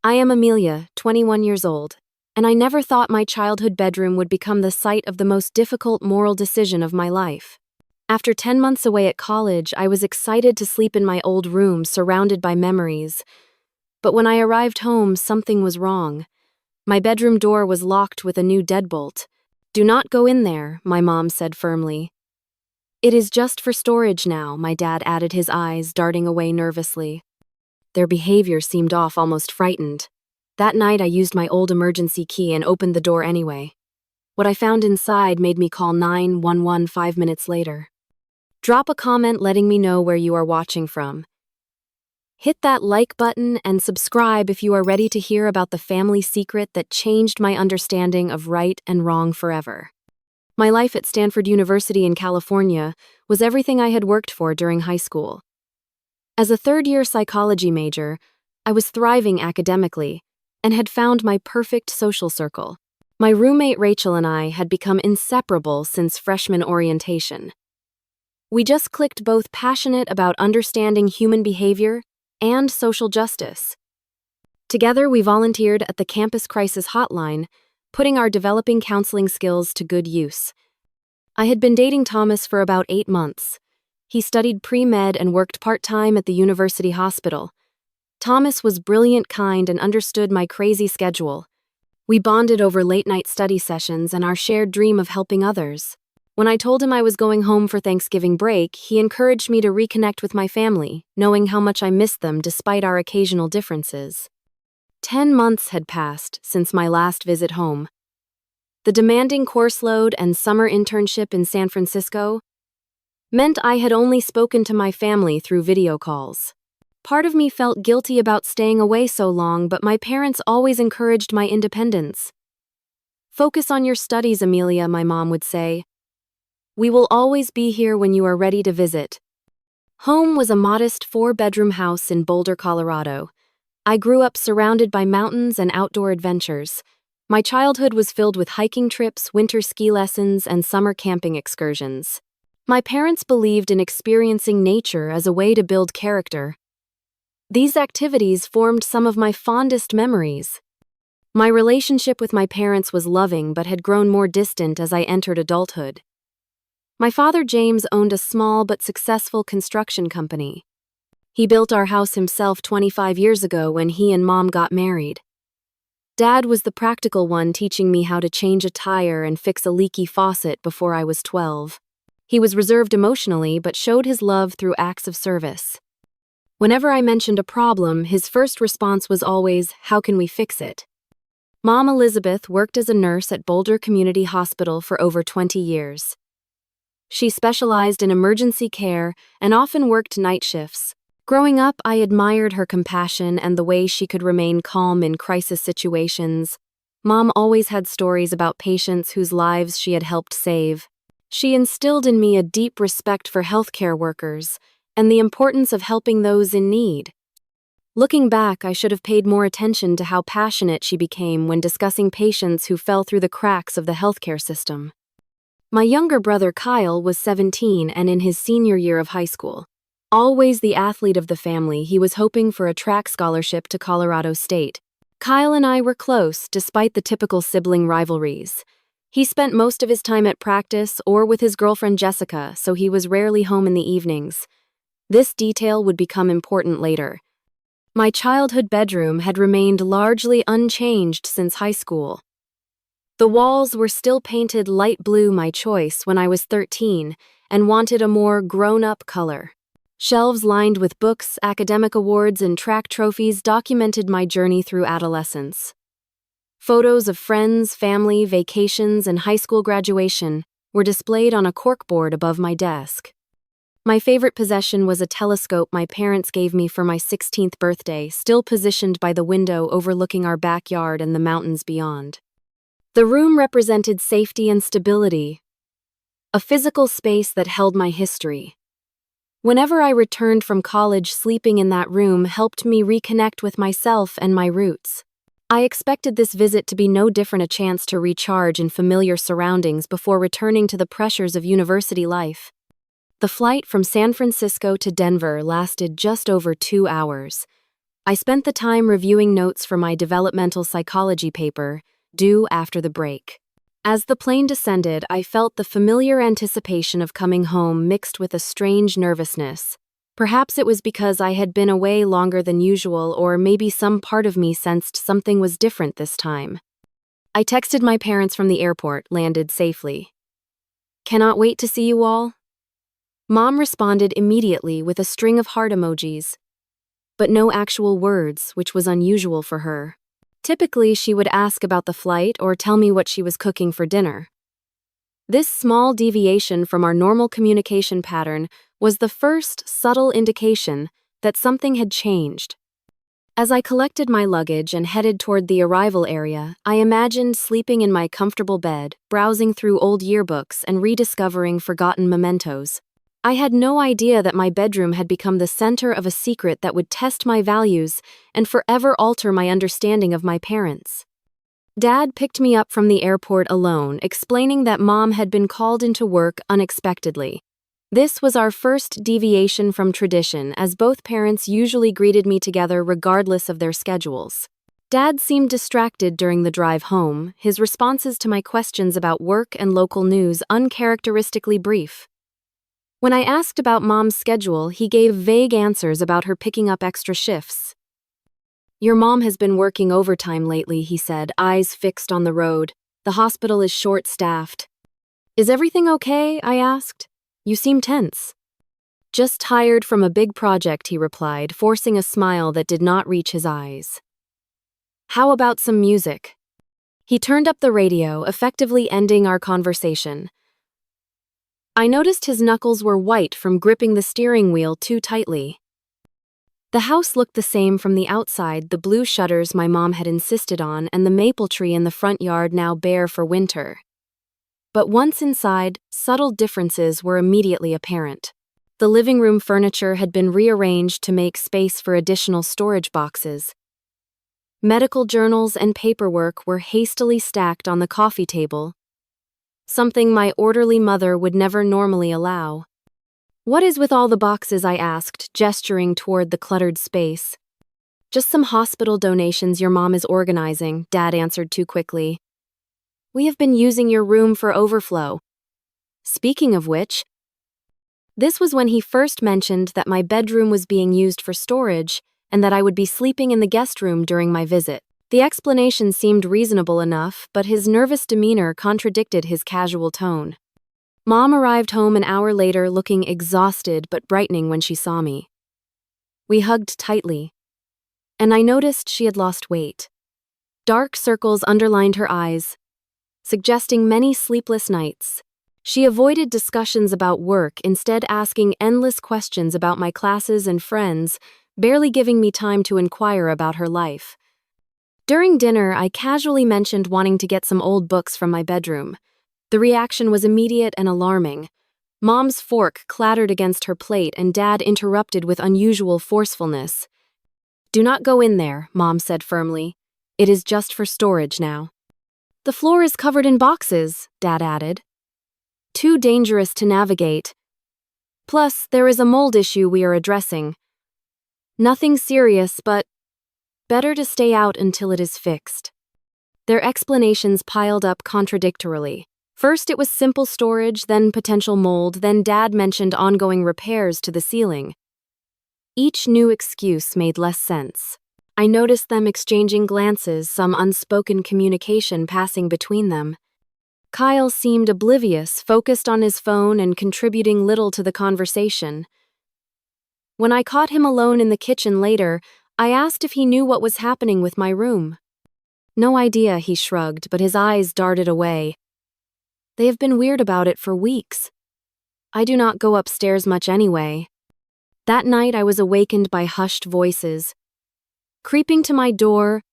I am Amelia, 21 years old, and I never thought my childhood bedroom would become the site of the most difficult moral decision of my life. After 10 months away at college, I was excited to sleep in my old room surrounded by memories. But when I arrived home, something was wrong. My bedroom door was locked with a new deadbolt. "Do not go in there," my mom said firmly. "It is just for storage now," my dad added, his eyes darting away nervously. Their behavior seemed off, almost frightened. That night I used my old emergency key and opened the door anyway. What I found inside made me call 911 5 minutes later. Drop a comment letting me know where you are watching from. Hit that like button and subscribe if you are ready to hear about the family secret that changed my understanding of right and wrong forever. My life at Stanford University in California was everything I had worked for during high school. As a third-year psychology major, I was thriving academically and had found my perfect social circle. My roommate Rachel and I had become inseparable since freshman orientation. We just clicked, both passionate about understanding human behavior and social justice. Together, we volunteered at the Campus Crisis Hotline, putting our developing counseling skills to good use. I had been dating Thomas for about 8 months. He studied pre-med and worked part-time at the university hospital. Thomas was brilliant, kind, and understood my crazy schedule. We bonded over late-night study sessions and our shared dream of helping others. When I told him I was going home for Thanksgiving break, he encouraged me to reconnect with my family, knowing how much I missed them despite our occasional differences. 10 months had passed since my last visit home. The demanding course load and summer internship in San Francisco meant I had only spoken to my family through video calls. Part of me felt guilty about staying away so long, but my parents always encouraged my independence. "Focus on your studies, Amelia," my mom would say. "We will always be here when you are ready to visit." Home was a modest 4-bedroom house in Boulder, Colorado. I grew up surrounded by mountains and outdoor adventures. My childhood was filled with hiking trips, winter ski lessons, and summer camping excursions. My parents believed in experiencing nature as a way to build character. These activities formed some of my fondest memories. My relationship with my parents was loving but had grown more distant as I entered adulthood. My father, James, owned a small but successful construction company. He built our house himself 25 years ago when he and Mom got married. Dad was the practical one, teaching me how to change a tire and fix a leaky faucet before I was 12. He was reserved emotionally but showed his love through acts of service. Whenever I mentioned a problem, his first response was always, "How can we fix it?" Mom, Elizabeth, worked as a nurse at Boulder Community Hospital for over 20 years. She specialized in emergency care and often worked night shifts. Growing up, I admired her compassion and the way she could remain calm in crisis situations. Mom always had stories about patients whose lives she had helped save. She instilled in me a deep respect for healthcare workers and the importance of helping those in need. Looking back, I should have paid more attention to how passionate she became when discussing patients who fell through the cracks of the healthcare system. My younger brother Kyle was 17 and in his senior year of high school. Always the athlete of the family, he was hoping for a track scholarship to Colorado State. Kyle and I were close, despite the typical sibling rivalries. He spent most of his time at practice or with his girlfriend Jessica, so he was rarely home in the evenings. This detail would become important later. My childhood bedroom had remained largely unchanged since high school. The walls were still painted light blue, my choice when I was 13, and wanted a more grown-up color. Shelves lined with books, academic awards, and track trophies documented my journey through adolescence. Photos of friends, family, vacations, and high school graduation were displayed on a corkboard above my desk. My favorite possession was a telescope my parents gave me for my 16th birthday, still positioned by the window overlooking our backyard and the mountains beyond. The room represented safety and stability, a physical space that held my history. Whenever I returned from college, sleeping in that room helped me reconnect with myself and my roots. I expected this visit to be no different, a chance to recharge in familiar surroundings before returning to the pressures of university life. The flight from San Francisco to Denver lasted just over 2 hours. I spent the time reviewing notes for my developmental psychology paper, due after the break. As the plane descended, I felt the familiar anticipation of coming home mixed with a strange nervousness. Perhaps it was because I had been away longer than usual, or maybe some part of me sensed something was different this time. I texted my parents from the airport, landed safely. "Cannot wait to see you all." Mom responded immediately with a string of heart emojis, but no actual words, which was unusual for her. Typically, she would ask about the flight or tell me what she was cooking for dinner. This small deviation from our normal communication pattern was the first subtle indication that something had changed. As I collected my luggage and headed toward the arrival area, I imagined sleeping in my comfortable bed, browsing through old yearbooks and rediscovering forgotten mementos. I had no idea that my bedroom had become the center of a secret that would test my values and forever alter my understanding of my parents. Dad picked me up from the airport alone, explaining that Mom had been called into work unexpectedly. This was our first deviation from tradition, as both parents usually greeted me together regardless of their schedules. Dad seemed distracted during the drive home, his responses to my questions about work and local news uncharacteristically brief. When I asked about Mom's schedule, he gave vague answers about her picking up extra shifts. "Your mom has been working overtime lately," he said, eyes fixed on the road. "The hospital is short-staffed." "Is everything okay?" I asked. "You seem tense." "Just tired from a big project," he replied, forcing a smile that did not reach his eyes. "How about some music?" He turned up the radio, effectively ending our conversation. I noticed his knuckles were white from gripping the steering wheel too tightly. The house looked the same from the outside, the blue shutters my mom had insisted on and the maple tree in the front yard now bare for winter. But once inside, subtle differences were immediately apparent. The living room furniture had been rearranged to make space for additional storage boxes. Medical journals and paperwork were hastily stacked on the coffee table, something my orderly mother would never normally allow. "What is with all the boxes?" I asked, gesturing toward the cluttered space. "Just some hospital donations your mom is organizing," Dad answered too quickly. "We have been using your room for overflow." Speaking of which, this was when he first mentioned that my bedroom was being used for storage and that I would be sleeping in the guest room during my visit. The explanation seemed reasonable enough, but his nervous demeanor contradicted his casual tone. Mom arrived home an hour later looking exhausted but brightening when she saw me. We hugged tightly, and I noticed she had lost weight. Dark circles underlined her eyes, suggesting many sleepless nights. She avoided discussions about work, instead asking endless questions about my classes and friends, barely giving me time to inquire about her life. During dinner, I casually mentioned wanting to get some old books from my bedroom. The reaction was immediate and alarming. Mom's fork clattered against her plate and Dad interrupted with unusual forcefulness. "Do not go in there," Mom said firmly. "It is just for storage now." "The floor is covered in boxes," Dad added. "Too dangerous to navigate. Plus, there is a mold issue we are addressing. Nothing serious, but better to stay out until it is fixed." Their explanations piled up contradictorily. First it was simple storage, then potential mold, then Dad mentioned ongoing repairs to the ceiling. Each new excuse made less sense. I noticed them exchanging glances, some unspoken communication passing between them. Kyle seemed oblivious, focused on his phone and contributing little to the conversation. When I caught him alone in the kitchen later, I asked if he knew what was happening with my room. "No idea," he shrugged, but his eyes darted away. "They have been weird about it for weeks. I do not go upstairs much anyway." That night I was awakened by hushed voices. Creeping to my door,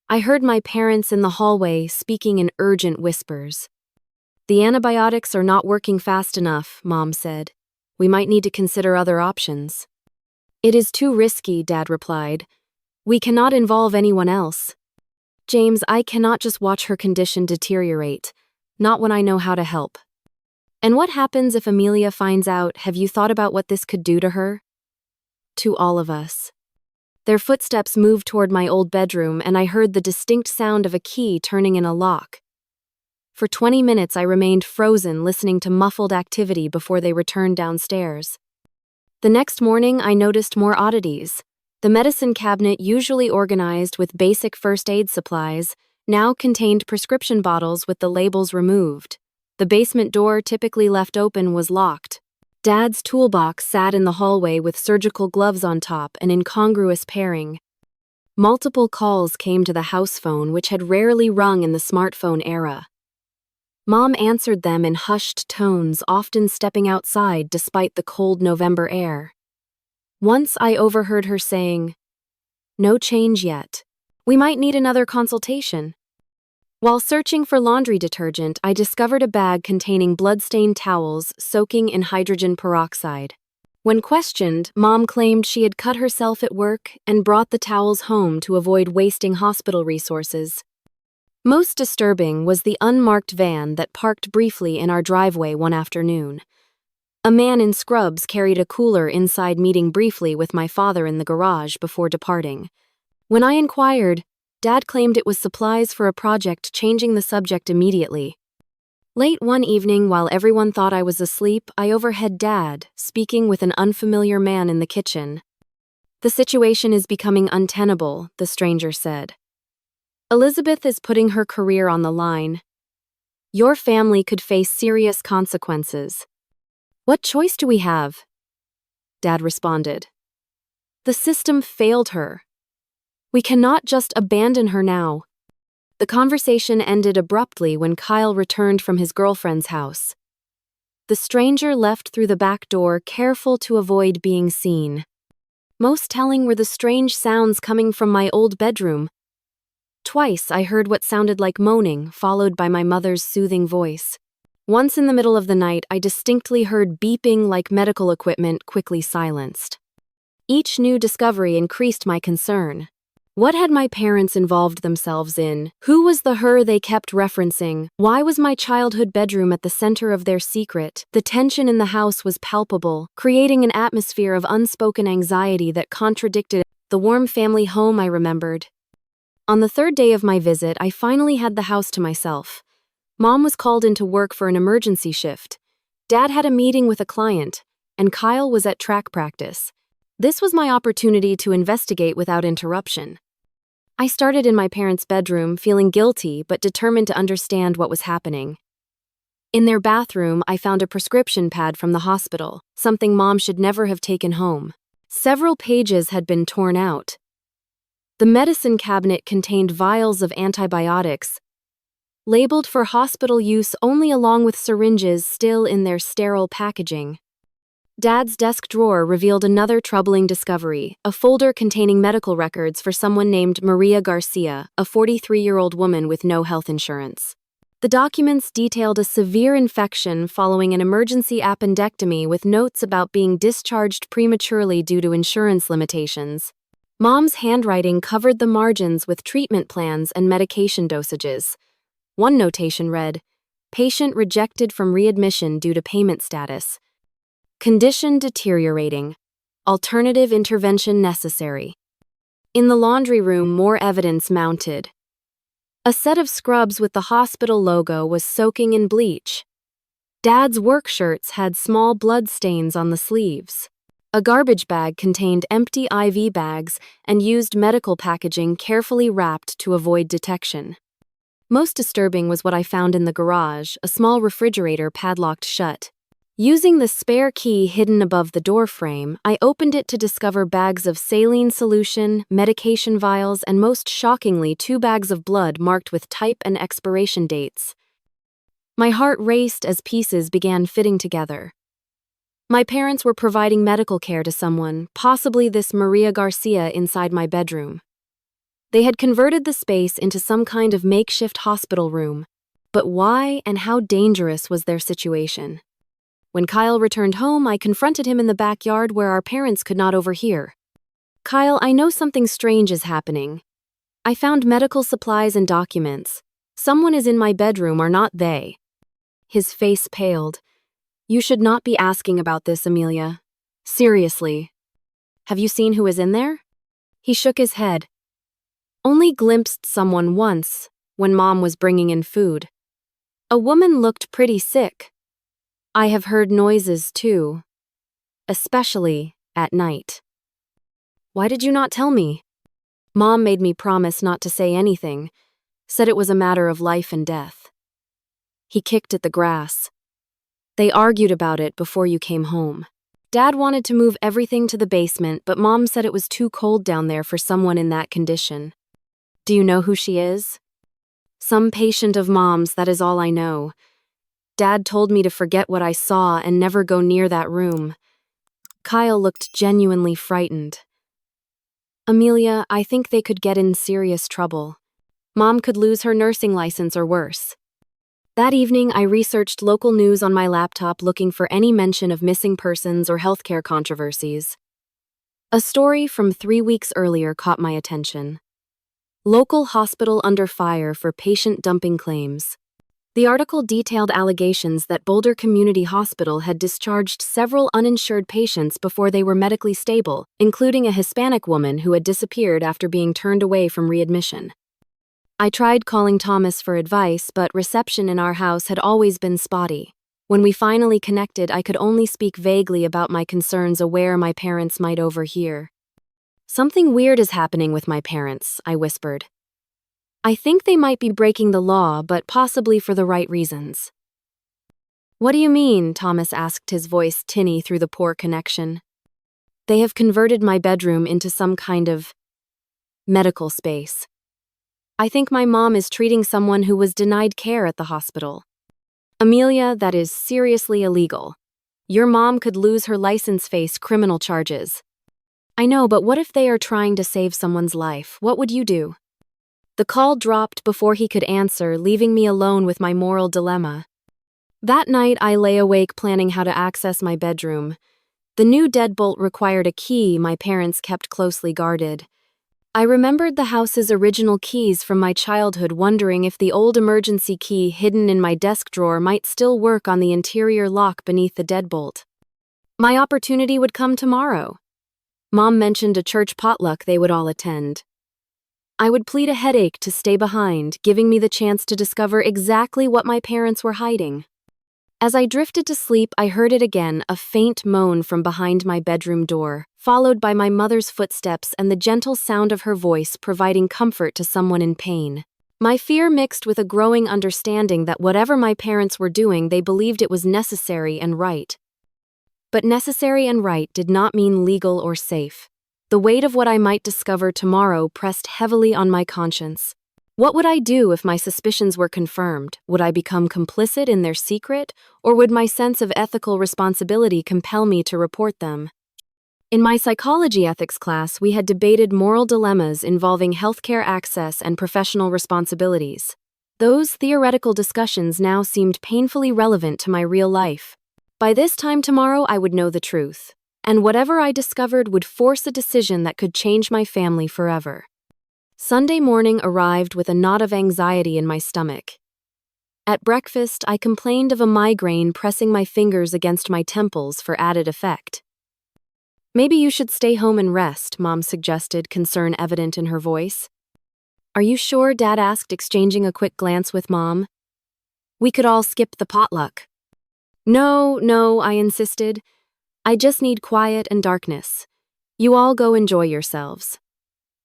I heard my parents in the hallway speaking in urgent whispers. "The antibiotics are not working fast enough," Mom said. "We might need to consider other options." "It is too risky," Dad replied. "We cannot involve anyone else." "James, I cannot just watch her condition deteriorate. Not when I know how to help." "And what happens if Amelia finds out? Have you thought about what this could do to her?" "To all of us." Their footsteps moved toward my old bedroom, and I heard the distinct sound of a key turning in a lock. For 20 minutes, I remained frozen, listening to muffled activity before they returned downstairs. The next morning, I noticed more oddities. The medicine cabinet, usually organized with basic first aid supplies, now contained prescription bottles with the labels removed. The basement door, typically left open, was locked. Dad's toolbox sat in the hallway with surgical gloves on top, an incongruous pairing. Multiple calls came to the house phone, which had rarely rung in the smartphone era. Mom answered them in hushed tones, often stepping outside despite the cold November air. Once I overheard her saying, "No change yet. We might need another consultation." While searching for laundry detergent, I discovered a bag containing blood-stained towels soaking in hydrogen peroxide. When questioned, Mom claimed she had cut herself at work and brought the towels home to avoid wasting hospital resources. Most disturbing was the unmarked van that parked briefly in our driveway one afternoon. A man in scrubs carried a cooler inside, meeting briefly with my father in the garage before departing. When I inquired, Dad claimed it was supplies for a project, changing the subject immediately. Late one evening, while everyone thought I was asleep, I overheard Dad speaking with an unfamiliar man in the kitchen. "The situation is becoming untenable," the stranger said. "Elizabeth is putting her career on the line. Your family could face serious consequences." "What choice do we have?" Dad responded. "The system failed her. We cannot just abandon her now." The conversation ended abruptly when Kyle returned from his girlfriend's house. The stranger left through the back door, careful to avoid being seen. Most telling were the strange sounds coming from my old bedroom. Twice I heard what sounded like moaning, followed by my mother's soothing voice. Once in the middle of the night, I distinctly heard beeping like medical equipment quickly silenced. Each new discovery increased my concern. What had my parents involved themselves in? Who was the her they kept referencing? Why was my childhood bedroom at the center of their secret? The tension in the house was palpable, creating an atmosphere of unspoken anxiety that contradicted the warm family home I remembered. On the third day of my visit, I finally had the house to myself. Mom was called into work for an emergency shift. Dad had a meeting with a client, and Kyle was at track practice. This was my opportunity to investigate without interruption. I started in my parents' bedroom, feeling guilty but determined to understand what was happening. In their bathroom, I found a prescription pad from the hospital, something Mom should never have taken home. Several pages had been torn out. The medicine cabinet contained vials of antibiotics, labeled for hospital use only, along with syringes still in their sterile packaging. Dad's desk drawer revealed another troubling discovery, a folder containing medical records for someone named Maria Garcia, a 43-year-old woman with no health insurance. The documents detailed a severe infection following an emergency appendectomy, with notes about being discharged prematurely due to insurance limitations. Mom's handwriting covered the margins with treatment plans and medication dosages. One notation read, "Patient rejected from readmission due to payment status. Condition deteriorating. Alternative intervention necessary." In the laundry room, more evidence mounted. A set of scrubs with the hospital logo was soaking in bleach. Dad's work shirts had small blood stains on the sleeves. A garbage bag contained empty IV bags and used medical packaging carefully wrapped to avoid detection. Most disturbing was what I found in the garage, a small refrigerator padlocked shut. Using the spare key hidden above the doorframe, I opened it to discover bags of saline solution, medication vials, and most shockingly, 2 bags of blood marked with type and expiration dates. My heart raced as pieces began fitting together. My parents were providing medical care to someone, possibly this Maria Garcia, inside my bedroom. They had converted the space into some kind of makeshift hospital room. But why and how dangerous was their situation? When Kyle returned home, I confronted him in the backyard where our parents could not overhear. "Kyle, I know something strange is happening. I found medical supplies and documents. Someone is in my bedroom, or not they?" His face paled. "You should not be asking about this, Amelia. Seriously. Have you seen who is in there?" He shook his head. Only glimpsed someone once, when Mom was bringing in food. A woman looked pretty sick. I have heard noises too, especially at night. Why did you not tell me? Mom made me promise not to say anything, said it was a matter of life and death. He kicked at the grass. They argued about it before you came home. Dad wanted to move everything to the basement, but Mom said it was too cold down there for someone in that condition. Do you know who she is? Some patient of Mom's, that is all I know. Dad told me to forget what I saw and never go near that room. Kyle looked genuinely frightened. Amelia, I think they could get in serious trouble. Mom could lose her nursing license or worse. That evening, I researched local news on my laptop looking for any mention of missing persons or healthcare controversies. A story from 3 weeks earlier caught my attention. Local hospital under fire for patient dumping claims. The article detailed allegations that Boulder Community Hospital had discharged several uninsured patients before they were medically stable, including a Hispanic woman who had disappeared after being turned away from readmission. I tried calling Thomas for advice, but reception in our house had always been spotty. When we finally connected, I could only speak vaguely about my concerns, aware my parents might overhear. Something weird is happening with my parents, I whispered. I think they might be breaking the law, but possibly for the right reasons. What do you mean? Thomas asked, his voice tinny through the poor connection. They have converted my bedroom into some kind of medical space. I think my mom is treating someone who was denied care at the hospital. Amelia, that is seriously illegal. Your mom could lose her license, face criminal charges. I know, but what if they are trying to save someone's life? What would you do? The call dropped before he could answer, leaving me alone with my moral dilemma. That night, I lay awake planning how to access my bedroom. The new deadbolt required a key my parents kept closely guarded. I remembered the house's original keys from my childhood, wondering if the old emergency key hidden in my desk drawer might still work on the interior lock beneath the deadbolt. My opportunity would come tomorrow. Mom mentioned a church potluck they would all attend. I would plead a headache to stay behind, giving me the chance to discover exactly what my parents were hiding. As I drifted to sleep, I heard it again, a faint moan from behind my bedroom door, followed by my mother's footsteps and the gentle sound of her voice providing comfort to someone in pain. My fear mixed with a growing understanding that whatever my parents were doing, they believed it was necessary and right. But necessary and right did not mean legal or safe. The weight of what I might discover tomorrow pressed heavily on my conscience. What would I do if my suspicions were confirmed? Would I become complicit in their secret, or would my sense of ethical responsibility compel me to report them? In my psychology ethics class, we had debated moral dilemmas involving healthcare access and professional responsibilities. Those theoretical discussions now seemed painfully relevant to my real life. By this time tomorrow, I would know the truth. And whatever I discovered would force a decision that could change my family forever. Sunday morning arrived with a knot of anxiety in my stomach. At breakfast, I complained of a migraine pressing my fingers against my temples for added effect. Maybe you should stay home and rest, Mom suggested, concern evident in her voice. Are you sure? Dad asked, exchanging a quick glance with Mom. We could all skip the potluck. No, I insisted. I just need quiet and darkness. You all go enjoy yourselves.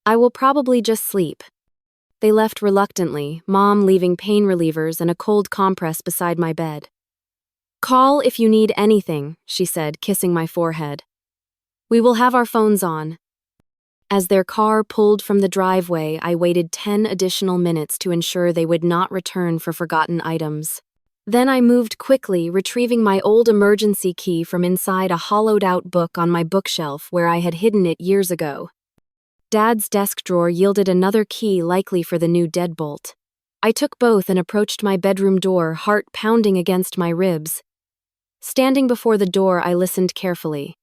I will probably just sleep. They left reluctantly, Mom leaving pain relievers and a cold compress beside my bed. Call if you need anything, she said, kissing my forehead. We will have our phones on. As their car pulled from the driveway, I waited 10 additional minutes to ensure they would not return for forgotten items. Then I moved quickly, retrieving my old emergency key from inside a hollowed-out book on my bookshelf where I had hidden it years ago. Dad's desk drawer yielded another key, likely for the new deadbolt. I took both and approached my bedroom door, heart pounding against my ribs. Standing before the door, I listened carefully.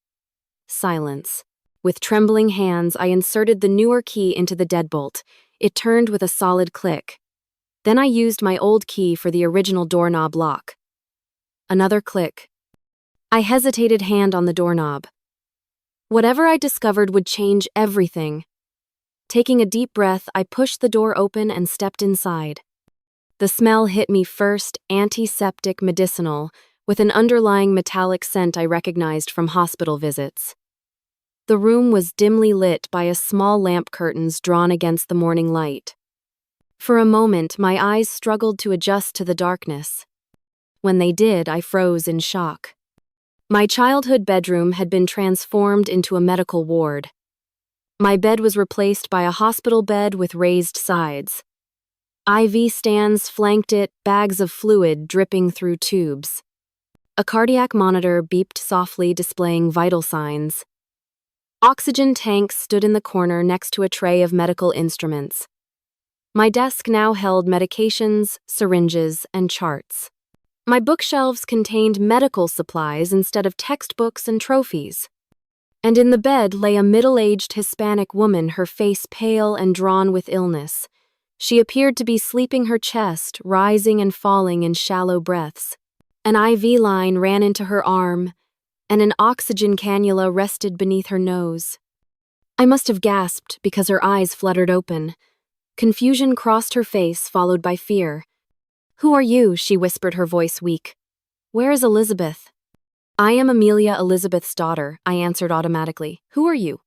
Silence. With trembling hands, I inserted the newer key into the deadbolt. It turned with a solid click. Then I used my old key for the original doorknob lock. Another click. I hesitated, hand on the doorknob. Whatever I discovered would change everything. Taking a deep breath, I pushed the door open and stepped inside. The smell hit me first, antiseptic medicinal, with an underlying metallic scent I recognized from hospital visits. The room was dimly lit by a small lamp curtains drawn against the morning light. For a moment, my eyes struggled to adjust to the darkness. When they did, I froze in shock. My childhood bedroom had been transformed into a medical ward. My bed was replaced by a hospital bed with raised sides. IV stands flanked it, bags of fluid dripping through tubes. A cardiac monitor beeped softly, displaying vital signs. Oxygen tanks stood in the corner next to a tray of medical instruments. My desk now held medications, syringes, and charts. My bookshelves contained medical supplies instead of textbooks and trophies. And in the bed lay a middle-aged Hispanic woman, her face pale and drawn with illness. She appeared to be sleeping, her chest rising and falling in shallow breaths. An IV line ran into her arm, and an oxygen cannula rested beneath her nose. I must have gasped because her eyes fluttered open. Confusion crossed her face, followed by fear. "Who are you?" she whispered, her voice weak. "Where is Elizabeth?" "I am Amelia Elizabeth's daughter," I answered automatically. "Who are you?"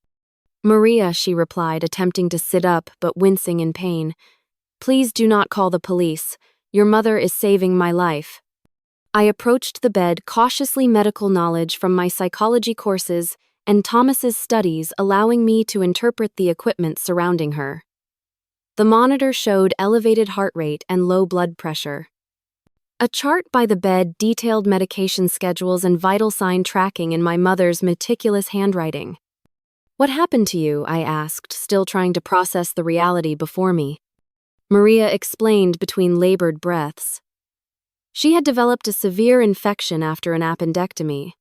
"Maria," she replied, attempting to sit up but wincing in pain. "Please do not call the police. Your mother is saving my life." I approached the bed, cautiously, medical knowledge from my psychology courses and Thomas's studies allowing me to interpret the equipment surrounding her. The monitor showed elevated heart rate and low blood pressure. A chart by the bed detailed medication schedules and vital sign tracking in my mother's meticulous handwriting. "What happened to you?" I asked, still trying to process the reality before me. Maria explained between labored breaths. She had developed a severe infection after an appendectomy.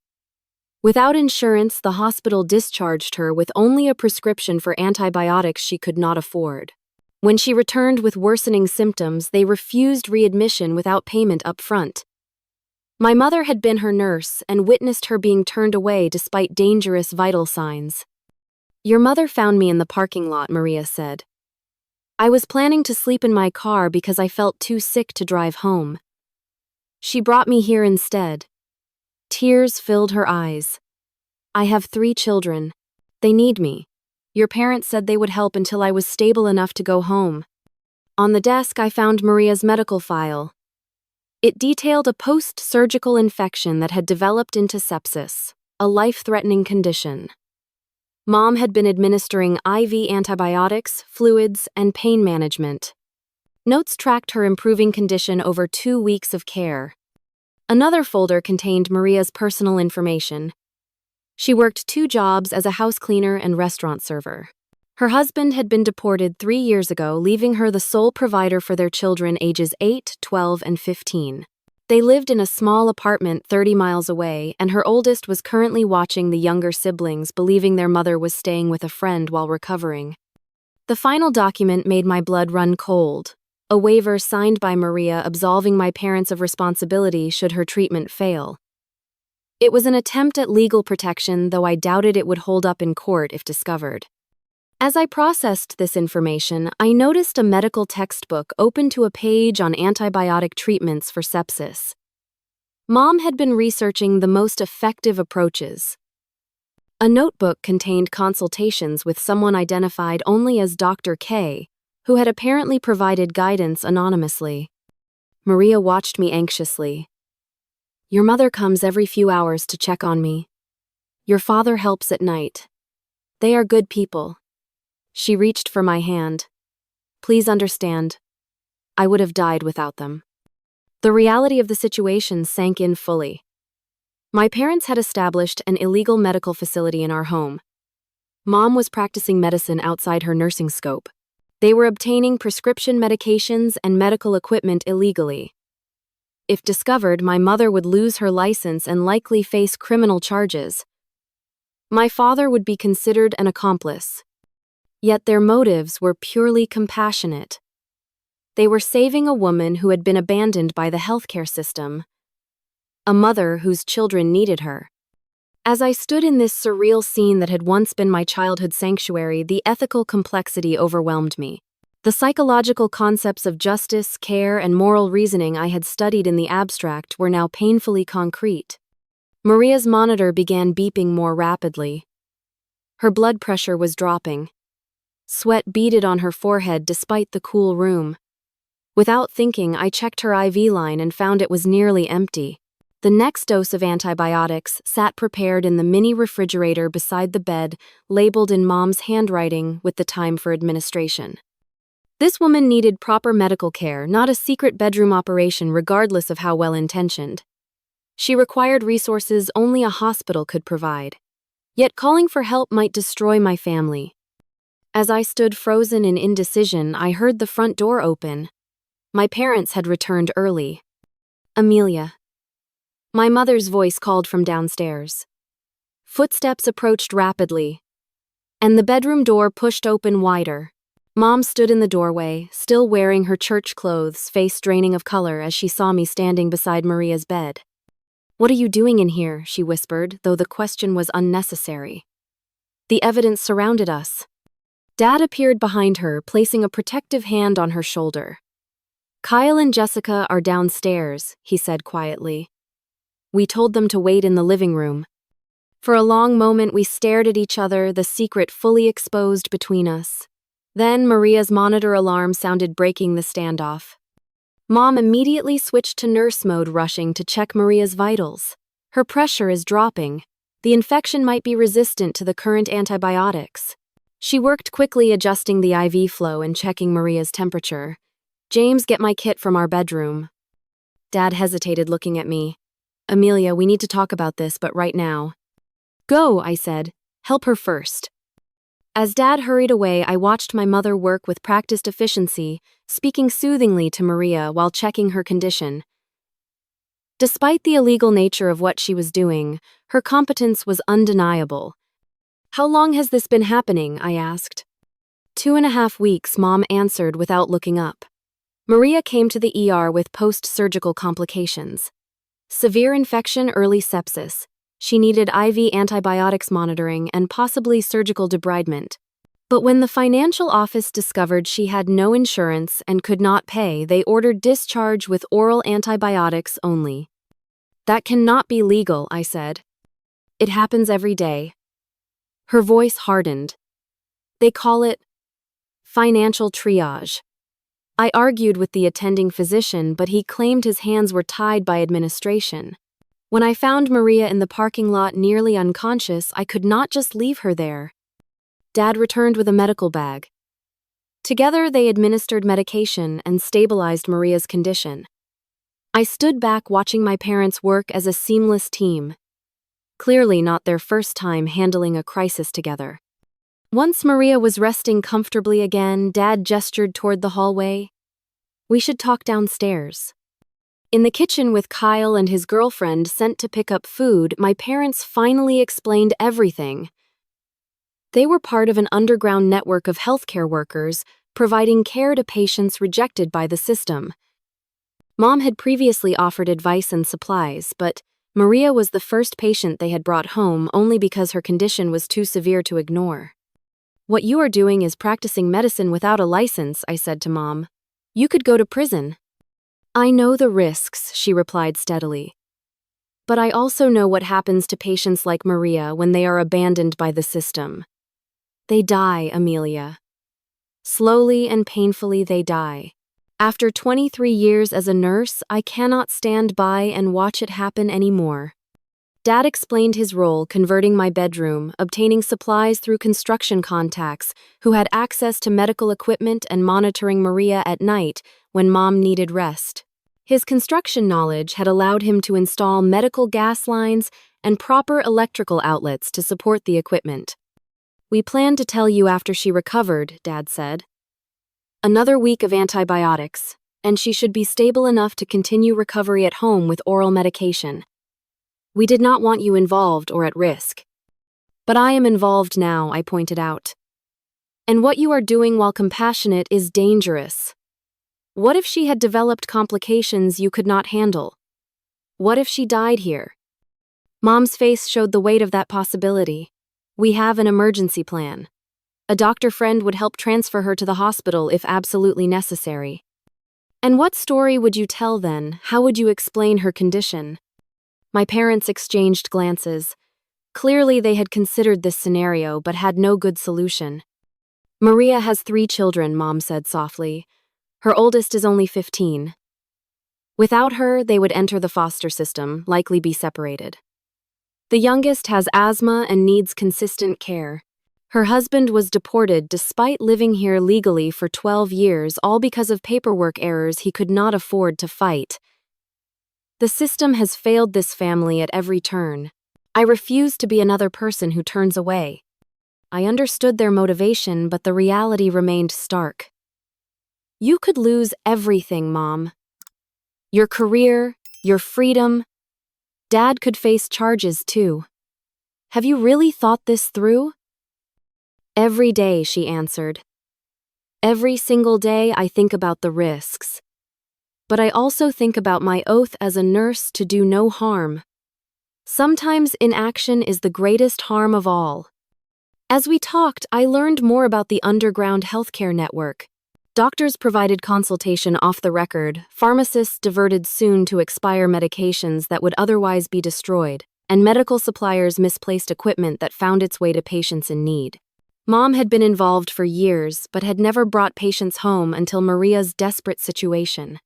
Without insurance, the hospital discharged her with only a prescription for antibiotics she could not afford. When she returned with worsening symptoms, they refused readmission without payment up front. My mother had been her nurse and witnessed her being turned away despite dangerous vital signs. "Your mother found me in the parking lot," Maria said. "I was planning to sleep in my car because I felt too sick to drive home. She brought me here instead." Tears filled her eyes. "I have 3 children. They need me. Your parents said they would help until I was stable enough to go home." On the desk, I found Maria's medical file. It detailed a post-surgical infection that had developed into sepsis, a life-threatening condition. Mom had been administering IV antibiotics, fluids, and pain management. Notes tracked her improving condition over 2 weeks of care. Another folder contained Maria's personal information. She worked 2 jobs as a house cleaner and restaurant server. Her husband had been deported 3 years ago, leaving her the sole provider for their children ages 8, 12, and 15. They lived in a small apartment 30 miles away, and her oldest was currently watching the younger siblings, believing their mother was staying with a friend while recovering. The final document made my blood run cold. A waiver signed by Maria absolving my parents of responsibility should her treatment fail. It was an attempt at legal protection, though I doubted it would hold up in court if discovered. As I processed this information, I noticed a medical textbook open to a page on antibiotic treatments for sepsis. Mom had been researching the most effective approaches. A notebook contained consultations with someone identified only as Dr. K, who had apparently provided guidance anonymously. Maria watched me anxiously. "Your mother comes every few hours to check on me. Your father helps at night. They are good people." She reached for my hand. "Please understand, I would have died without them." The reality of the situation sank in fully. My parents had established an illegal medical facility in our home. Mom was practicing medicine outside her nursing scope. They were obtaining prescription medications and medical equipment illegally. If discovered, my mother would lose her license and likely face criminal charges. My father would be considered an accomplice. Yet their motives were purely compassionate. They were saving a woman who had been abandoned by the healthcare system, a mother whose children needed her. As I stood in this surreal scene that had once been my childhood sanctuary, the ethical complexity overwhelmed me. The psychological concepts of justice, care, and moral reasoning I had studied in the abstract were now painfully concrete. Maria's monitor began beeping more rapidly. Her blood pressure was dropping. Sweat beaded on her forehead despite the cool room. Without thinking, I checked her IV line and found it was nearly empty. The next dose of antibiotics sat prepared in the mini refrigerator beside the bed, labeled in Mom's handwriting with the time for administration. This woman needed proper medical care, not a secret bedroom operation regardless of how well-intentioned. She required resources only a hospital could provide. Yet calling for help might destroy my family. As I stood frozen in indecision, I heard the front door open. My parents had returned early. Amelia. My mother's voice called from downstairs. Footsteps approached rapidly, and the bedroom door pushed open wider. Mom stood in the doorway, still wearing her church clothes, face draining of color as she saw me standing beside Maria's bed. "What are you doing in here?" she whispered, though the question was unnecessary. The evidence surrounded us. Dad appeared behind her, placing a protective hand on her shoulder. "Kyle and Jessica are downstairs," he said quietly. We told them to wait in the living room. For a long moment we stared at each other, the secret fully exposed between us. Then Maria's monitor alarm sounded, breaking the standoff. Mom immediately switched to nurse mode, rushing to check Maria's vitals. "Her pressure is dropping. The infection might be resistant to the current antibiotics." She worked quickly, adjusting the IV flow and checking Maria's temperature. "James, get my kit from our bedroom." Dad hesitated, looking at me. "Amelia, we need to talk about this, but right now." "Go," I said. "Help her first." As Dad hurried away, I watched my mother work with practiced efficiency, speaking soothingly to Maria while checking her condition. Despite the illegal nature of what she was doing, her competence was undeniable. "How long has this been happening?" I asked. 2.5 weeks, Mom answered without looking up. Maria came to the ER with post-surgical complications. Severe infection, early sepsis. She needed IV antibiotics monitoring and possibly surgical debridement. But when the financial office discovered she had no insurance and could not pay, they ordered discharge with oral antibiotics only. "That cannot be legal," I said. "It happens every day." Her voice hardened. "They call it financial triage." I argued with the attending physician, but he claimed his hands were tied by administration. When I found Maria in the parking lot nearly unconscious, I could not just leave her there. Dad returned with a medical bag. Together, they administered medication and stabilized Maria's condition. I stood back, watching my parents work as a seamless team. Clearly not their first time handling a crisis together. Once Maria was resting comfortably again, Dad gestured toward the hallway. "We should talk downstairs." In the kitchen, with Kyle and his girlfriend sent to pick up food, my parents finally explained everything. They were part of an underground network of healthcare workers, providing care to patients rejected by the system. Mom had previously offered advice and supplies, but Maria was the first patient they had brought home only because her condition was too severe to ignore. "What you are doing is practicing medicine without a license," I said to Mom. "You could go to prison." "I know the risks," she replied steadily. "But I also know what happens to patients like Maria when they are abandoned by the system. They die, Amelia. Slowly and painfully they die. After 23 years as a nurse, I cannot stand by and watch it happen anymore." Dad explained his role, converting my bedroom, obtaining supplies through construction contacts who had access to medical equipment, and monitoring Maria at night when Mom needed rest. His construction knowledge had allowed him to install medical gas lines and proper electrical outlets to support the equipment. "We plan to tell you after she recovered," Dad said. "Another week of antibiotics, and she should be stable enough to continue recovery at home with oral medication. We did not want you involved or at risk." "But I am involved now," I pointed out. "And what you are doing, while compassionate, is dangerous. What if she had developed complications you could not handle? What if she died here?" Mom's face showed the weight of that possibility. We have an emergency plan. A doctor friend would help transfer her to the hospital if absolutely necessary. And what story would you tell then? How would you explain her condition? My parents exchanged glances. Clearly, they had considered this scenario but had no good solution. Maria has 3 children, Mom said softly. Her oldest is only 15. Without her, they would enter the foster system, likely be separated. The youngest has asthma and needs consistent care. Her husband was deported despite living here legally for 12 years, all because of paperwork errors he could not afford to fight. The system has failed this family at every turn. I refuse to be another person who turns away. I understood their motivation, but the reality remained stark. You could lose everything, Mom. Your career, your freedom. Dad could face charges too. Have you really thought this through? Every day, she answered. Every single day I think about the risks. But I also think about my oath as a nurse to do no harm. Sometimes inaction is the greatest harm of all. As we talked, I learned more about the underground healthcare network. Doctors provided consultation off the record, pharmacists diverted soon-to-expire medications that would otherwise be destroyed, and medical suppliers misplaced equipment that found its way to patients in need. Mom had been involved for years, but had never brought patients home until Maria's desperate situation.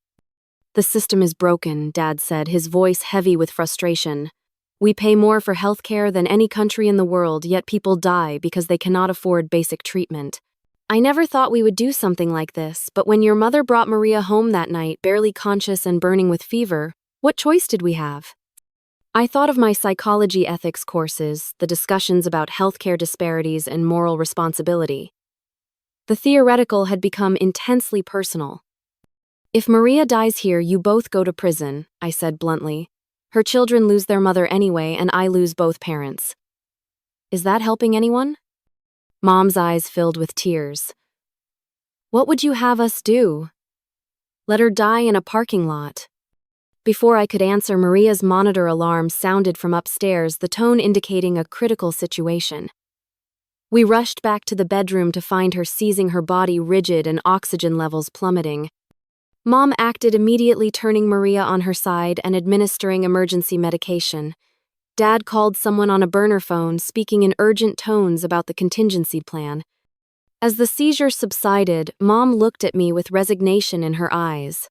The system is broken, Dad said, his voice heavy with frustration. We pay more for healthcare than any country in the world, yet people die because they cannot afford basic treatment. I never thought we would do something like this, but when your mother brought Maria home that night, barely conscious and burning with fever, what choice did we have? I thought of my psychology ethics courses, the discussions about healthcare disparities and moral responsibility. The theoretical had become intensely personal. If Maria dies here, you both go to prison, I said bluntly. Her children lose their mother anyway, and I lose both parents. Is that helping anyone? Mom's eyes filled with tears. What would you have us do? Let her die in a parking lot. Before I could answer, Maria's monitor alarm sounded from upstairs, the tone indicating a critical situation. We rushed back to the bedroom to find her seizing her body rigid and oxygen levels plummeting. Mom acted immediately, turning Maria on her side and administering emergency medication. Dad called someone on a burner phone, speaking in urgent tones about the contingency plan. As the seizure subsided, Mom looked at me with resignation in her eyes.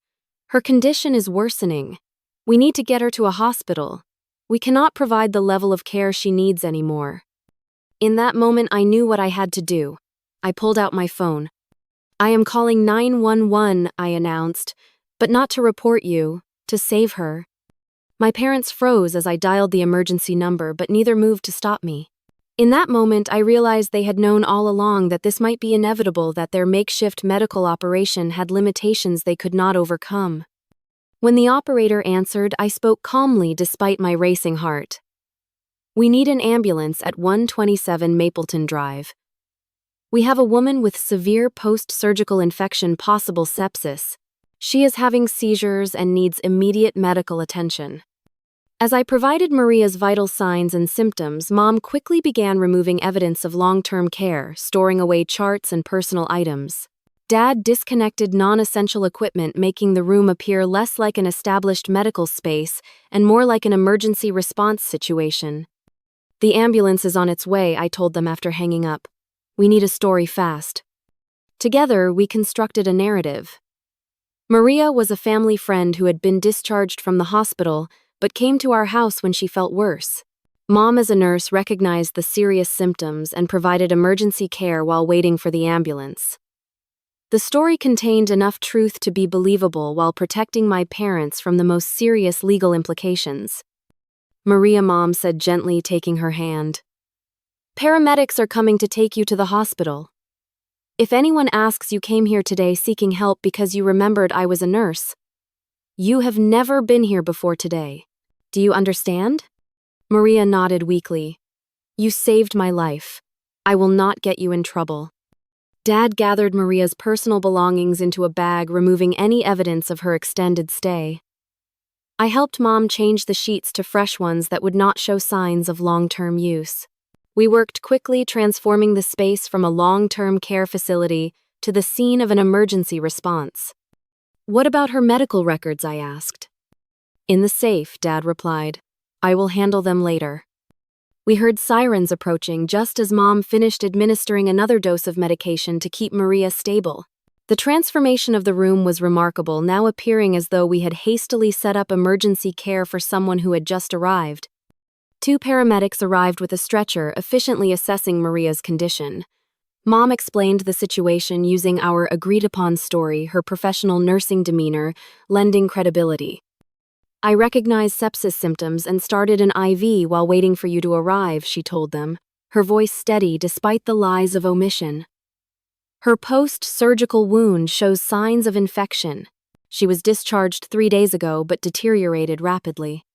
Her condition is worsening. We need to get her to a hospital. We cannot provide the level of care she needs anymore. In that moment, I knew what I had to do. I pulled out my phone. I am calling 911, I announced, but not to report you, to save her. My parents froze as I dialed the emergency number, but neither moved to stop me. In that moment, I realized they had known all along that this might be inevitable, that their makeshift medical operation had limitations they could not overcome. When the operator answered, I spoke calmly despite my racing heart. We need an ambulance at 127 Mapleton Drive. We have a woman with severe post-surgical infection, possible sepsis. She is having seizures and needs immediate medical attention. As I provided Maria's vital signs and symptoms, Mom quickly began removing evidence of long-term care, storing away charts and personal items. Dad disconnected non-essential equipment, making the room appear less like an established medical space and more like an emergency response situation. The ambulance is on its way, I told them after hanging up. We need a story fast. Together, we constructed a narrative. Maria was a family friend who had been discharged from the hospital, but came to our house when she felt worse. Mom, as a nurse, recognized the serious symptoms and provided emergency care while waiting for the ambulance. The story contained enough truth to be believable while protecting my parents from the most serious legal implications. Maria, Mom said gently, taking her hand. Paramedics are coming to take you to the hospital. If anyone asks, you came here today seeking help because you remembered I was a nurse. You have never been here before today. Do you understand? Maria nodded weakly. You saved my life. I will not get you in trouble. Dad gathered Maria's personal belongings into a bag, removing any evidence of her extended stay. I helped Mom change the sheets to fresh ones that would not show signs of long-term use. We worked quickly, transforming the space from a long-term care facility to the scene of an emergency response. "What about her medical records?" I asked. "In the safe," Dad replied. "I will handle them later." We heard sirens approaching just as Mom finished administering another dose of medication to keep Maria stable. The transformation of the room was remarkable, now appearing as though we had hastily set up emergency care for someone who had just arrived. 2 paramedics arrived with a stretcher, efficiently assessing Maria's condition. Mom explained the situation using our agreed-upon story, her professional nursing demeanor lending credibility. "I recognized sepsis symptoms and started an IV while waiting for you to arrive," she told them, her voice steady despite the lies of omission. "Her post-surgical wound shows signs of infection. She was discharged 3 days ago but deteriorated rapidly."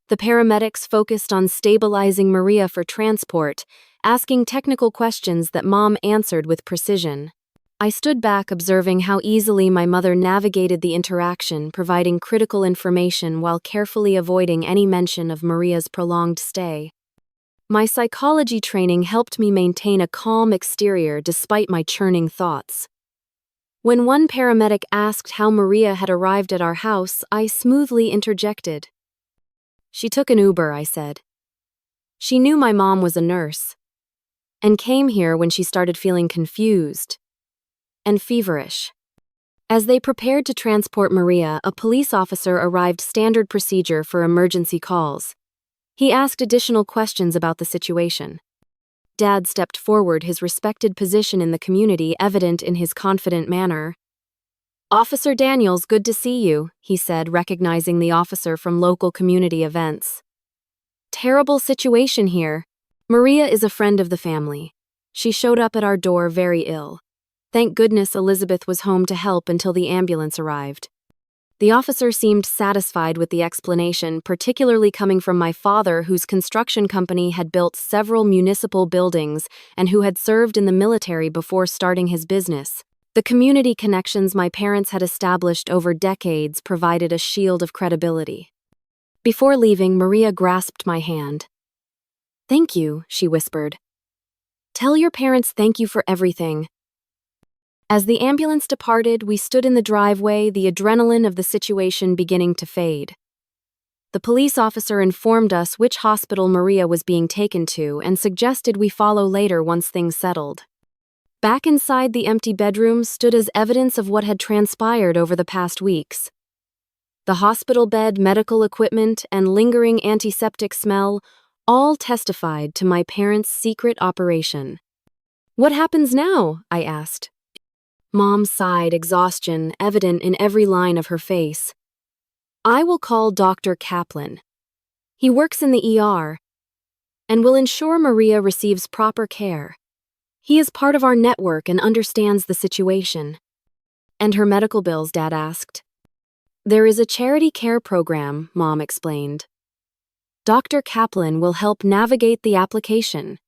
The paramedics focused on stabilizing Maria for transport, asking technical questions that Mom answered with precision. I stood back observing how easily my mother navigated the interaction, providing critical information while carefully avoiding any mention of Maria's prolonged stay. My psychology training helped me maintain a calm exterior despite my churning thoughts. When one paramedic asked how Maria had arrived at our house, I smoothly interjected. "She took an Uber," I said. "She knew my mom was a nurse and came here when she started feeling confused and feverish." As they prepared to transport Maria, a police officer arrived, standard procedure for emergency calls. He asked additional questions about the situation. Dad stepped forward, his respected position in the community evident in his confident manner. "Officer Daniels, good to see you," he said, recognizing the officer from local community events. "Terrible situation here. Maria is a friend of the family. She showed up at our door very ill. Thank goodness Elizabeth was home to help until the ambulance arrived." The officer seemed satisfied with the explanation, particularly coming from my father, whose construction company had built several municipal buildings and who had served in the military before starting his business. The community connections my parents had established over decades provided a shield of credibility. Before leaving, Maria grasped my hand. "Thank you," she whispered. "Tell your parents thank you for everything." As the ambulance departed, we stood in the driveway, the adrenaline of the situation beginning to fade. The police officer informed us which hospital Maria was being taken to and suggested we follow later once things settled. Back inside, the empty bedroom stood as evidence of what had transpired over the past weeks. The hospital bed, medical equipment, and lingering antiseptic smell all testified to my parents' secret operation. "What happens now?" I asked. Mom sighed, exhaustion evident in every line of her face. "I will call Dr. Kaplan. He works in the ER and will ensure Maria receives proper care. He is part of our network and understands the situation." "And her medical bills?" Dad asked. "There is a charity care program," Mom explained. "Dr. Kaplan will help navigate the application.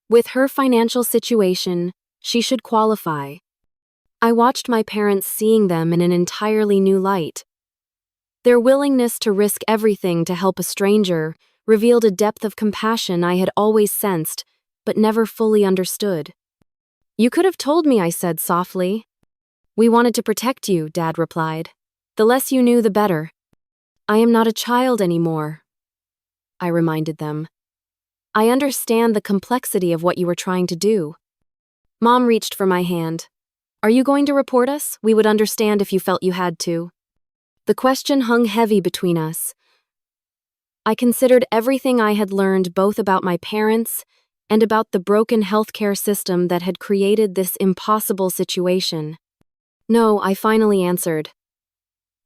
With her financial situation, she should qualify." I watched my parents seeing them in an entirely new light. Their willingness to risk everything to help a stranger revealed a depth of compassion I had always sensed, but never fully understood. "You could have told me," I said softly. "We wanted to protect you," Dad replied. "The less you knew, the better." "I am not a child anymore," I reminded them. "I understand the complexity of what you were trying to do." Mom reached for my hand. "Are you going to report us? We would understand if you felt you had to." The question hung heavy between us. I considered everything I had learned, both about my parents and about the broken healthcare system that had created this impossible situation. "No," I finally answered.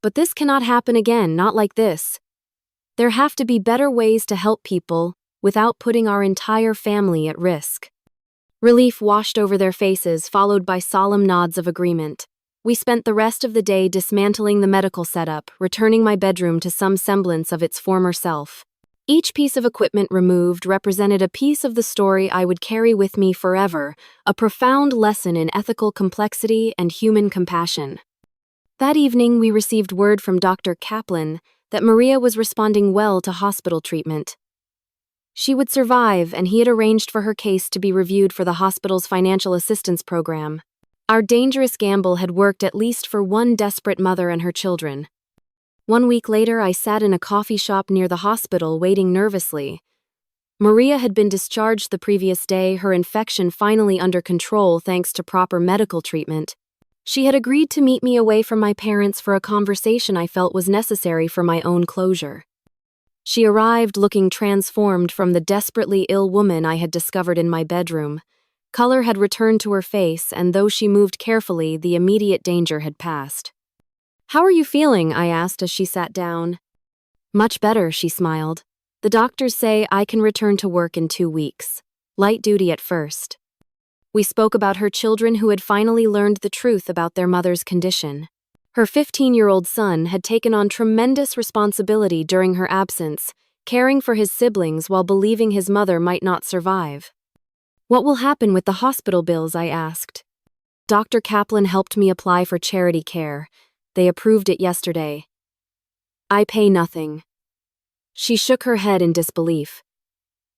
"But this cannot happen again, not like this. There have to be better ways to help people without putting our entire family at risk." Relief washed over their faces, followed by solemn nods of agreement. We spent the rest of the day dismantling the medical setup, returning my bedroom to some semblance of its former self. Each piece of equipment removed represented a piece of the story I would carry with me forever, a profound lesson in ethical complexity and human compassion. That evening, we received word from Dr. Kaplan that Maria was responding well to hospital treatment. She would survive, and he had arranged for her case to be reviewed for the hospital's financial assistance program. Our dangerous gamble had worked at least for one desperate mother and her children. 1 week later, I sat in a coffee shop near the hospital, waiting nervously. Maria had been discharged the previous day, her infection finally under control thanks to proper medical treatment. She had agreed to meet me away from my parents for a conversation I felt was necessary for my own closure. She arrived looking transformed from the desperately ill woman I had discovered in my bedroom. Color had returned to her face, and though she moved carefully, the immediate danger had passed. "How are you feeling?" I asked as she sat down. "Much better," she smiled. "The doctors say I can return to work in 2 weeks. Light duty at first." We spoke about her children who had finally learned the truth about their mother's condition. Her 15-year-old son had taken on tremendous responsibility during her absence, caring for his siblings while believing his mother might not survive. "What will happen with the hospital bills?" I asked. "Dr. Kaplan helped me apply for charity care. They approved it yesterday. I pay nothing." She shook her head in disbelief.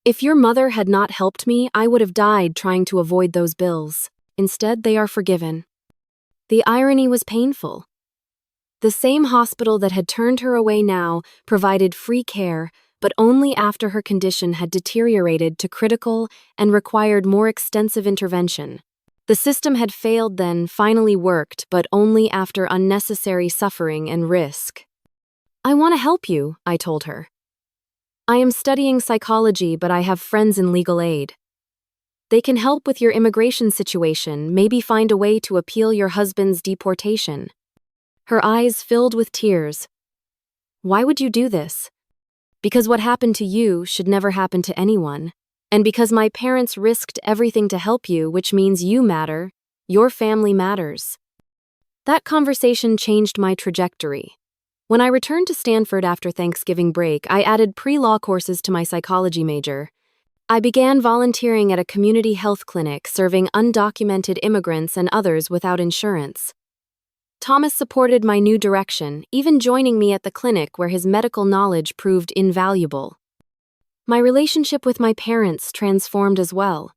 "If your mother had not helped me, I would have died trying to avoid those bills. Instead, they are forgiven." The irony was painful. The same hospital that had turned her away now provided free care, but only after her condition had deteriorated to critical and required more extensive intervention. The system had failed then, finally worked, but only after unnecessary suffering and risk. "I want to help you," I told her. "I am studying psychology, but I have friends in legal aid. They can help with your immigration situation, maybe find a way to appeal your husband's deportation." Her eyes filled with tears. "Why would you do this?" "Because what happened to you should never happen to anyone. And because my parents risked everything to help you, which means you matter. Your family matters." That conversation changed my trajectory. When I returned to Stanford after Thanksgiving break, I added pre-law courses to my psychology major. I began volunteering at a community health clinic serving undocumented immigrants and others without insurance. Thomas supported my new direction, even joining me at the clinic where his medical knowledge proved invaluable. My relationship with my parents transformed as well.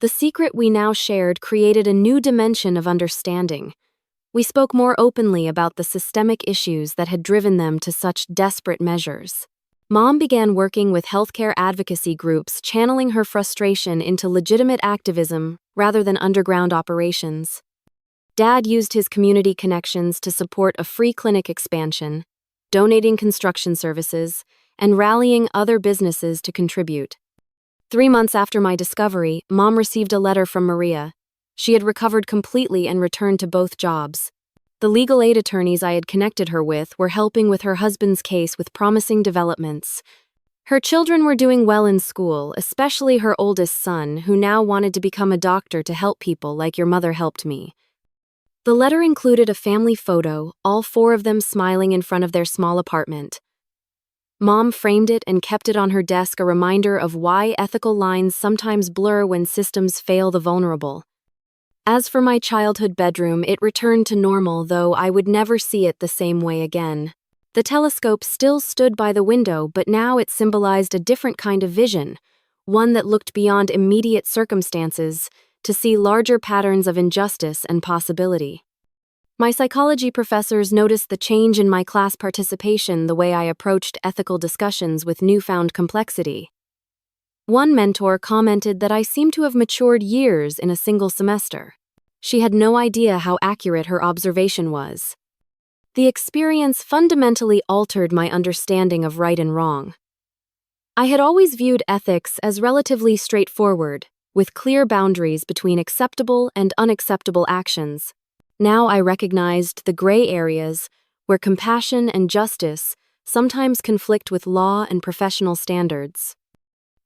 The secret we now shared created a new dimension of understanding. We spoke more openly about the systemic issues that had driven them to such desperate measures. Mom began working with healthcare advocacy groups, channeling her frustration into legitimate activism rather than underground operations. Dad used his community connections to support a free clinic expansion, donating construction services, and rallying other businesses to contribute. 3 months after my discovery, Mom received a letter from Maria. She had recovered completely and returned to both jobs. The legal aid attorneys I had connected her with were helping with her husband's case with promising developments. Her children were doing well in school, especially her oldest son, who now wanted to become a doctor to help people like your mother helped me. The letter included a family photo, all 4 of them smiling in front of their small apartment. Mom framed it and kept it on her desk, a reminder of why ethical lines sometimes blur when systems fail the vulnerable. As for my childhood bedroom, it returned to normal, though I would never see it the same way again. The telescope still stood by the window, but now it symbolized a different kind of vision, one that looked beyond immediate circumstances to see larger patterns of injustice and possibility. My psychology professors noticed the change in my class participation, the way I approached ethical discussions with newfound complexity. One mentor commented that I seemed to have matured years in a single semester. She had no idea how accurate her observation was. The experience fundamentally altered my understanding of right and wrong. I had always viewed ethics as relatively straightforward, with clear boundaries between acceptable and unacceptable actions. Now I recognized the gray areas where compassion and justice sometimes conflict with law and professional standards.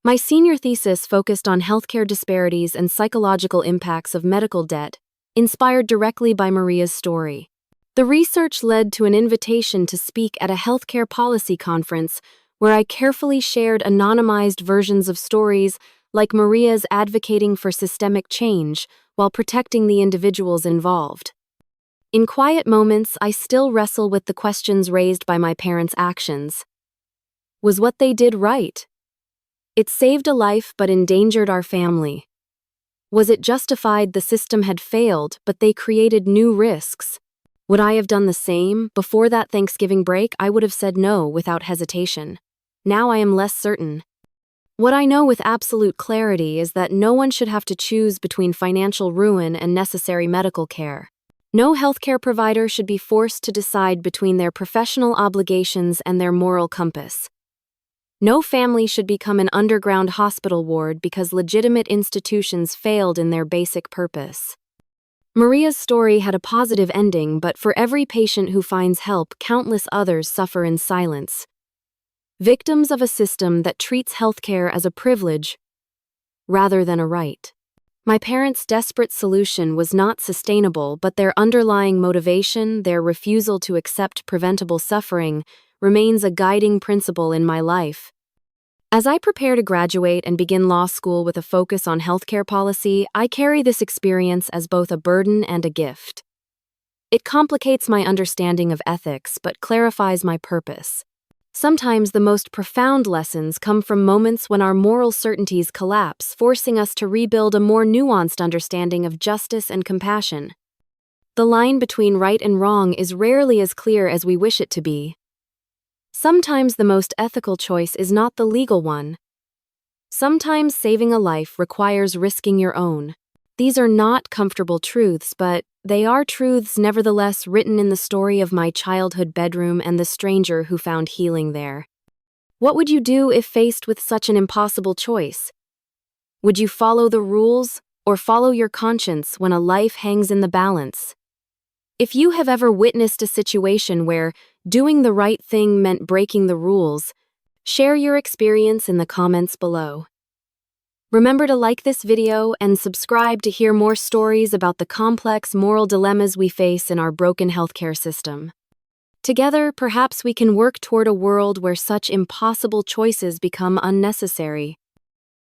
My senior thesis focused on healthcare disparities and psychological impacts of medical debt, inspired directly by Maria's story. The research led to an invitation to speak at a healthcare policy conference where I carefully shared anonymized versions of stories like Maria's advocating for systemic change while protecting the individuals involved. In quiet moments, I still wrestle with the questions raised by my parents' actions. Was what they did right? It saved a life but endangered our family. Was it justified the system had failed, but they created new risks? Would I have done the same? Before that Thanksgiving break, I would have said no without hesitation. Now I am less certain. What I know with absolute clarity is that no one should have to choose between financial ruin and necessary medical care. No healthcare provider should be forced to decide between their professional obligations and their moral compass. No family should become an underground hospital ward because legitimate institutions failed in their basic purpose. Maria's story had a positive ending, but for every patient who finds help, countless others suffer in silence. Victims of a system that treats healthcare as a privilege rather than a right. My parents' desperate solution was not sustainable, but their underlying motivation, their refusal to accept preventable suffering, remains a guiding principle in my life. As I prepare to graduate and begin law school with a focus on healthcare policy, I carry this experience as both a burden and a gift. It complicates my understanding of ethics, but clarifies my purpose. Sometimes the most profound lessons come from moments when our moral certainties collapse, forcing us to rebuild a more nuanced understanding of justice and compassion. The line between right and wrong is rarely as clear as we wish it to be. Sometimes the most ethical choice is not the legal one. Sometimes saving a life requires risking your own. These are not comfortable truths, but they are truths nevertheless written in the story of my childhood bedroom and the stranger who found healing there. What would you do if faced with such an impossible choice? Would you follow the rules or follow your conscience when a life hangs in the balance? If you have ever witnessed a situation where doing the right thing meant breaking the rules, share your experience in the comments below. Remember to like this video and subscribe to hear more stories about the complex moral dilemmas we face in our broken healthcare system. Together, perhaps we can work toward a world where such impossible choices become unnecessary.